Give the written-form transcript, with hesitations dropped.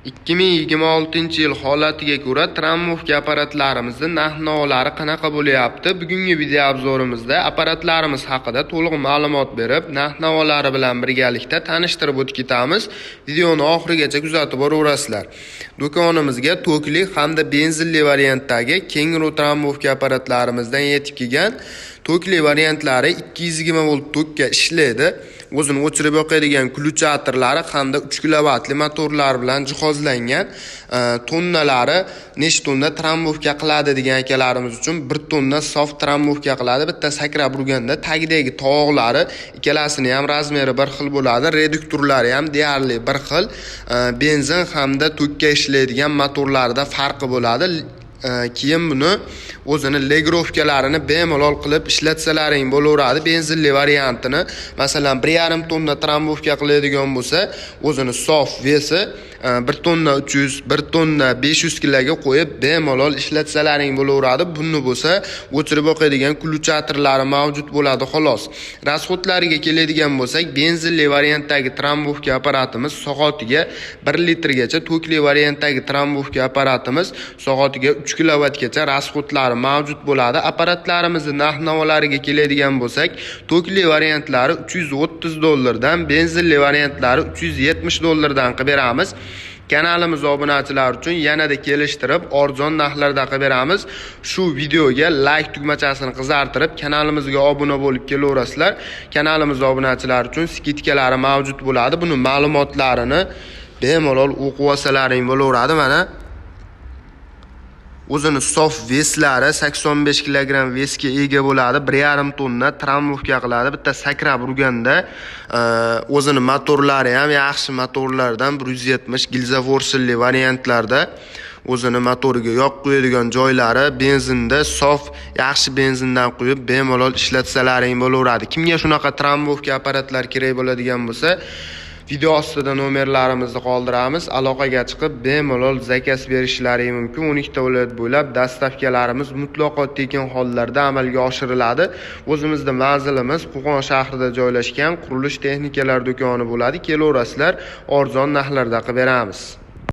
2026-yil holatiga ko'ra trammovka apparatlarimizning narx-navolari qanaqa bo'lyapti? Bugungi video obzorimizda apparatlarimiz haqida to'liq ma'lumot berib, narx-navolari bilan birgalikda tanishtirib o'tib ketamiz. Videoni oxirigacha kuzatib boraverasizlar. Do'konimizga tokli hamda benzinli variantdagi Kenguru trammovka apparatlarimizdan yetib kelgan. Tokli variantlari 220 volt tokka ishlaydi. O'zini o'chirib yoqadigan klutchatorlari hamda 3 kilovatli motorlar bilan jihozlangan. Tonnalari nechta tonna trammovka qiladi degan akalarimiz uchun 1 tonna sof trammovka qiladi. Bitta sakrab urganda tagidagi tovoqlari ikkalasini ham razmeri bir xil bo'ladi. Reduktorlari ham deyarli bir xil. Benzin hamda tokka ishlaydigan motorlarda farqi bo'ladi. Keyin buni o'zini legrovkalarini bemalol qilib ishlatsalaring bo'laveradi. Benzinli variantini, masalan, 1,5 tonna trammovka qiladigan bo'lsa, o'zini sof vesi 1 tonna 300, 1 tonna 500 kiloga qo'yib bemalol ishlatsalaring bo'laveradi. Buni bo'lsa, o'chirib yoqadigan klutchatorlari mavjud bo'ladi xolos. Rasxodlariga keladigan bo'lsak, benzinli variantdagi trammovka apparatimiz soatiga 1 litrgacha, tokli variantdagi trammovka apparatimiz soatiga 3 kilovatgacha rasxodlari mavjud bo'ladi. Apparatlarimizning narx-navolariga keladigan bo'lsak, tokli variantlari $330 dan, benzinli variantlari $370 qilib beramiz. Kanalimiz obunachilar uchun yanada kelishtirib, arzon narxlarda qilib beramiz. Shu videoga like tugmachasini qizartirib, kanalimizga obuna bo'lib kelaverasizlar. Kanalimiz obunachilar uchun skidkalari mavjud bo'ladi. Buni ma'lumotlarini bemalol o'qib olsalaring bo'laveradi. Mana o'zini sof veslari 85 kilogramm vesga ega bo'ladi. 1,5 tonna trammovka qiladi. Bitta sakrab urganda o'zini motorlari ham yaxshi motorlardan 170 gilzavorsilli variantlarda. O'zini motoriga yoq qo'yadigan joylari benzinda sof, yaxshi benzindan qo'yib bemalol ishlatsalaring bo'laveradi. Kimga shunaqa trammovka apparatlar kerak bo'ladigan bo'lsa, video ostida nomerlarimizni qoldiramiz. Aloqaga chiqib bemalol zakaz berishlari mumkin. 12 ta viloyat bo'ylab dastavkalarimiz mutlaqo tekin hollarda amalga oshiriladi. O'zimizda manzilimiz Qo'qon shahrida joylashgan qurilish texnikalar do'koni bo'ladi. Kelaverasizlar, arzon narxlarda qilib beramiz.